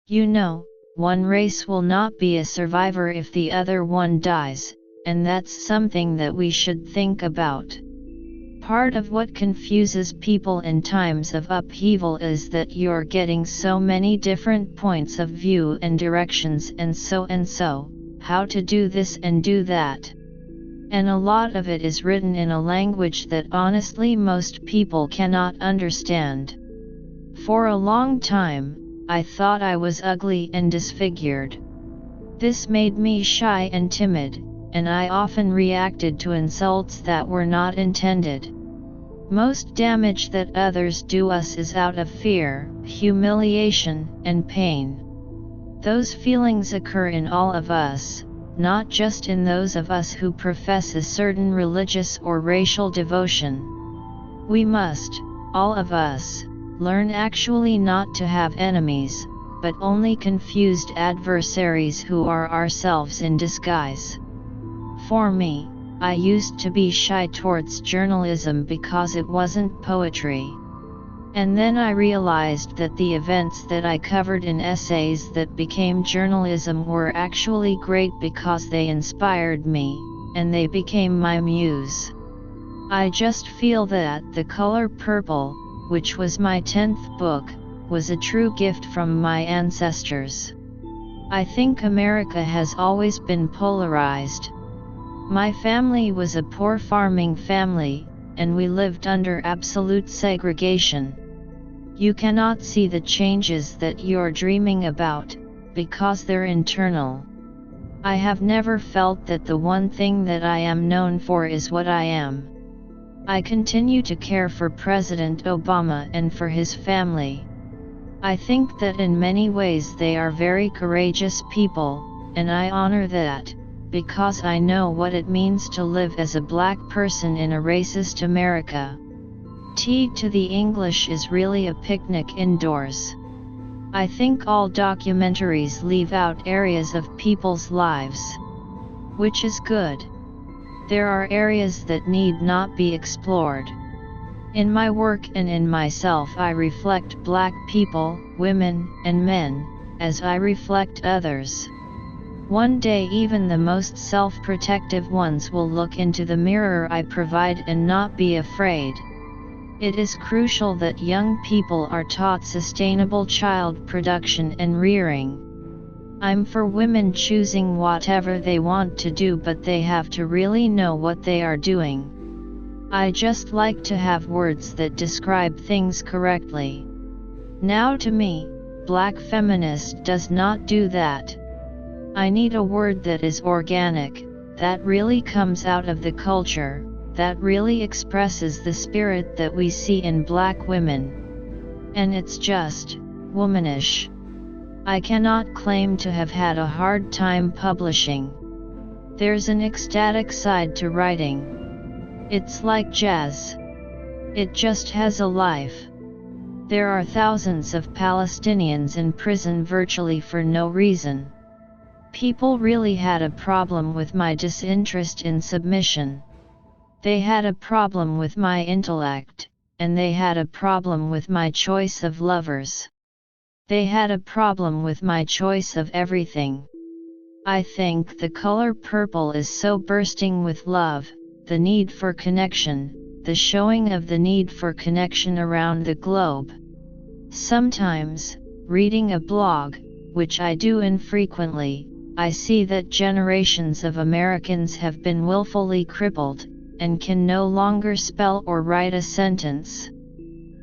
You know, one race will not be a survivor if the other one dies, and that's something that we should think about. Part of what confuses people in times of upheaval is that you're getting so many different points of view and directions and so, how to do this and do that. And a lot of it is written in a language that honestly most people cannot understand. For a long time, I thought I was ugly and disfigured. This made me shy and timid, and I often reacted to insults that were not intended. Most damage that others do us is out of fear, humiliation, and pain. Those feelings occur in all of us, not just in those of us who profess a certain religious or racial devotion. We must, all of us, learn actually not to have enemies, but only confused adversaries who are ourselves in disguise. For me, I used to be shy towards journalism because it wasn't poetry. And then I realized that the events that I covered in essays that became journalism were actually great because they inspired me, and they became my muse. I just feel that The Color Purple, which was my 10th book, was a true gift from my ancestors. I think America has always been polarized. My family was a poor farming family, and we lived under absolute segregation. You cannot see the changes that you're dreaming about, because they're internal. I have never felt that the one thing that I am known for is what I am. I continue to care for President Obama and for his family. I think that in many ways they are very courageous people, and I honor that, because I know what it means to live as a black person in a racist America. Tea to the English is really a picnic indoors. I think all documentaries leave out areas of people's lives. Which is good. There are areas that need not be explored. In my work and in myself I reflect black people, women, and men, as I reflect others. One day even the most self-protective ones will look into the mirror I provide and not be afraid. It is crucial that young people are taught sustainable child production and rearing. I'm for women choosing whatever they want to do, but they have to really know what they are doing. I just like to have words that describe things correctly. Now to me, black feminist does not do that. I need a word that is organic, that really comes out of the culture, that really expresses the spirit that we see in black women. And it's just womanish. I cannot claim to have had a hard time publishing. There's an ecstatic side to writing. It's like jazz. It just has a life. There are thousands of Palestinians in prison virtually for no reason. People really had a problem with my disinterest in submission. They had a problem with my intellect, and they had a problem with my choice of lovers. They had a problem with my choice of everything. I think The Color Purple is so bursting with love, the need for connection, the showing of the need for connection around the globe. Sometimes, reading a blog, which I do infrequently, I see that generations of Americans have been willfully crippled, and can no longer spell or write a sentence.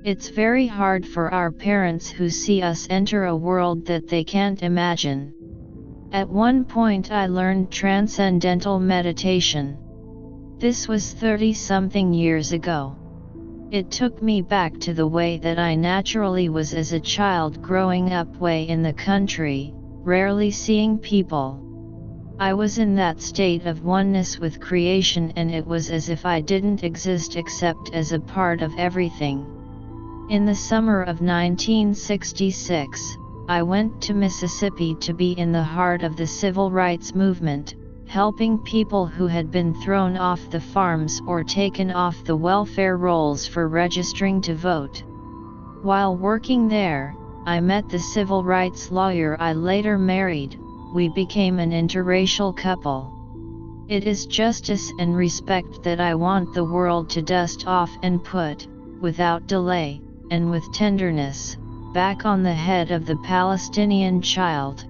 It's very hard for our parents who see us enter a world that they can't imagine. At one point I learned transcendental meditation. This was 30-something years ago. It took me back to the way that I naturally was as a child growing up way in the country, rarely seeing people. I was in that state of oneness with creation, and it was as if I didn't exist except as a part of everything. In the summer of 1966, I went to Mississippi to be in the heart of the civil rights movement, helping people who had been thrown off the farms or taken off the welfare rolls for registering to vote. While working there, I met the civil rights lawyer I later married, we became an interracial couple. It is justice and respect that I want the world to dust off and put, without delay, and with tenderness, back on the head of the Palestinian child.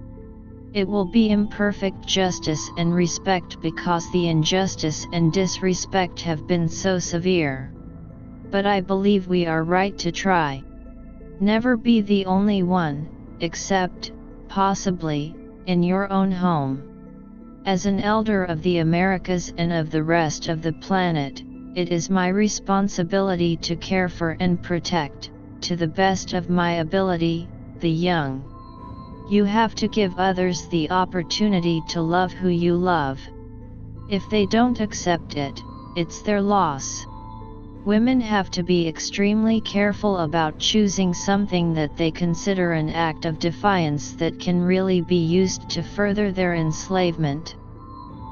It will be imperfect justice and respect because the injustice and disrespect have been so severe. But I believe we are right to try. Never be the only one, except, possibly, in your own home. As an elder of the Americas and of the rest of the planet, it is my responsibility to care for and protect, to the best of my ability, the young. You have to give others the opportunity to love who you love. If they don't accept it, it's their loss. Women have to be extremely careful about choosing something that they consider an act of defiance that can really be used to further their enslavement.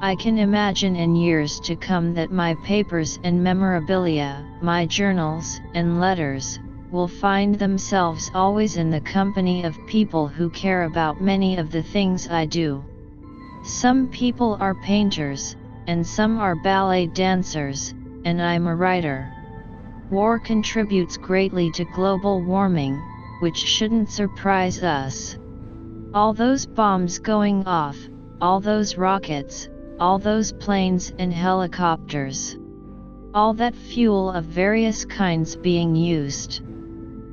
I can imagine in years to come that my papers and memorabilia, my journals and letters, will find themselves always in the company of people who care about many of the things I do. Some people are painters, and some are ballet dancers, and I'm a writer. War contributes greatly to global warming, which shouldn't surprise us. All those bombs going off, all those rockets, all those planes and helicopters. All that fuel of various kinds being used.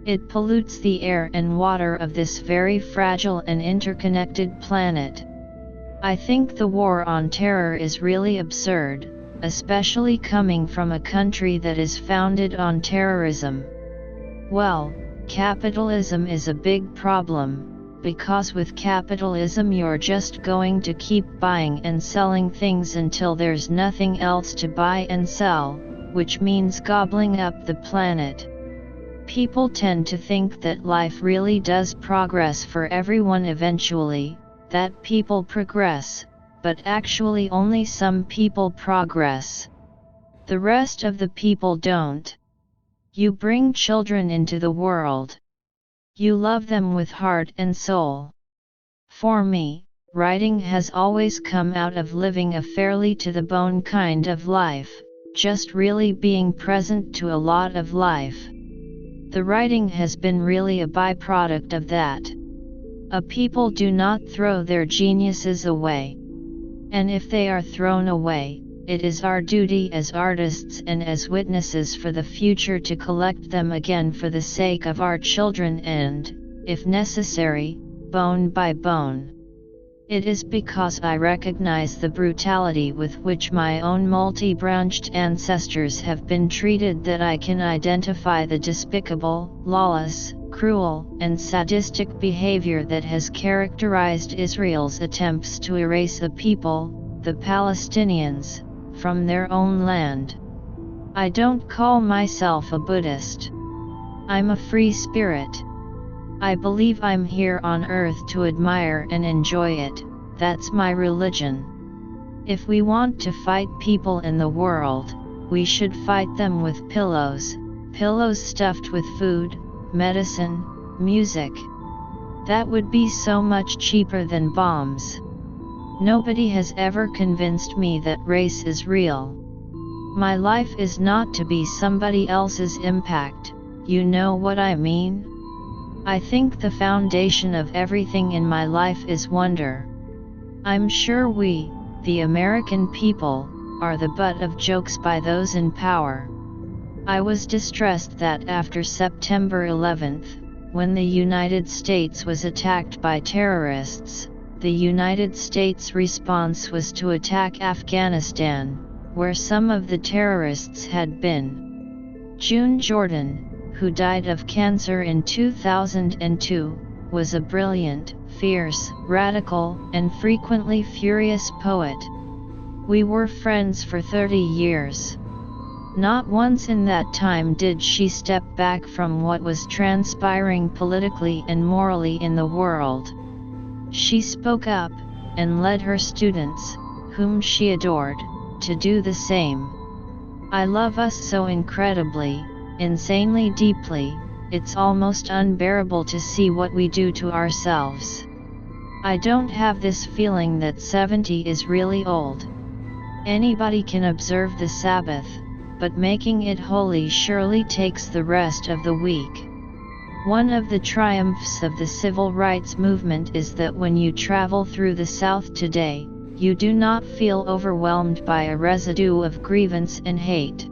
It pollutes the air and water of this very fragile and interconnected planet. I think the war on terror is really absurd, especially coming from a country that is founded on terrorism. Well, capitalism is a big problem, because with capitalism you're just going to keep buying and selling things until there's nothing else to buy and sell, which means gobbling up the planet. People tend to think that life really does progress for everyone eventually, that people progress, but actually only some people progress. The rest of the people don't. You bring children into the world. You love them with heart and soul. For me, writing has always come out of living a fairly to-the-bone kind of life, just really being present to a lot of life. The writing has been really a byproduct of that. People do not throw their geniuses away. And if they are thrown away, it is our duty as artists and as witnesses for the future to collect them again for the sake of our children and, if necessary, bone by bone. It is because I recognize the brutality with which my own multi-branched ancestors have been treated that I can identify the despicable, lawless, cruel, and sadistic behavior that has characterized Israel's attempts to erase a people, the Palestinians, from their own land. I don't call myself a Buddhist. I'm a free spirit. I believe I'm here on earth to admire and enjoy it, that's my religion. If we want to fight people in the world, we should fight them with pillows stuffed with food, medicine, music. That would be so much cheaper than bombs. Nobody has ever convinced me that race is real. My life is not to be somebody else's impact, you know what I mean? I think the foundation of everything in my life is wonder. I'm sure we, the American people, are the butt of jokes by those in power. I was distressed that after September 11th, when the United States was attacked by terrorists, the United States' response was to attack Afghanistan, where some of the terrorists had been. June Jordan, who died of cancer in 2002, was a brilliant, fierce, radical, and frequently furious poet. We were friends for 30 years. Not once in that time did she step back from what was transpiring politically and morally in the world. She spoke up, and led her students, whom she adored, to do the same. I love us so incredibly, insanely deeply, it's almost unbearable to see what we do to ourselves. I don't have this feeling that 70 is really old. Anybody can observe the Sabbath, but making it holy surely takes the rest of the week. One of the triumphs of the civil rights movement is that when you travel through the South today, you do not feel overwhelmed by a residue of grievance and hate.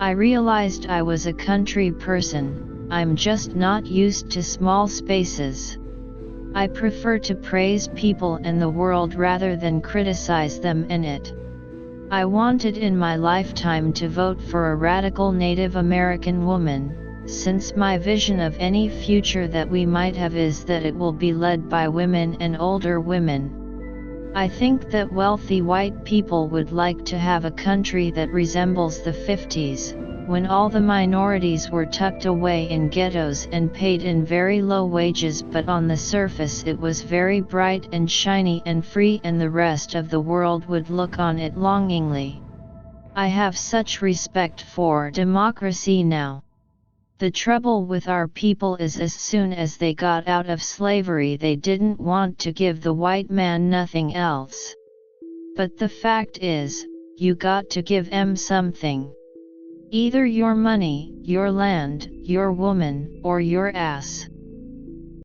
I realized I was a country person, I'm just not used to small spaces. I prefer to praise people and the world rather than criticize them in it. I wanted in my lifetime to vote for a radical Native American woman, since my vision of any future that we might have is that it will be led by women and older women. I think that wealthy white people would like to have a country that resembles the 50s, when all the minorities were tucked away in ghettos and paid in very low wages, but on the surface it was very bright and shiny and free, and the rest of the world would look on it longingly. I have such respect for democracy now. The trouble with our people is as soon as they got out of slavery they didn't want to give the white man nothing else. But the fact is, you got to give 'em something. Either your money, your land, your woman, or your ass.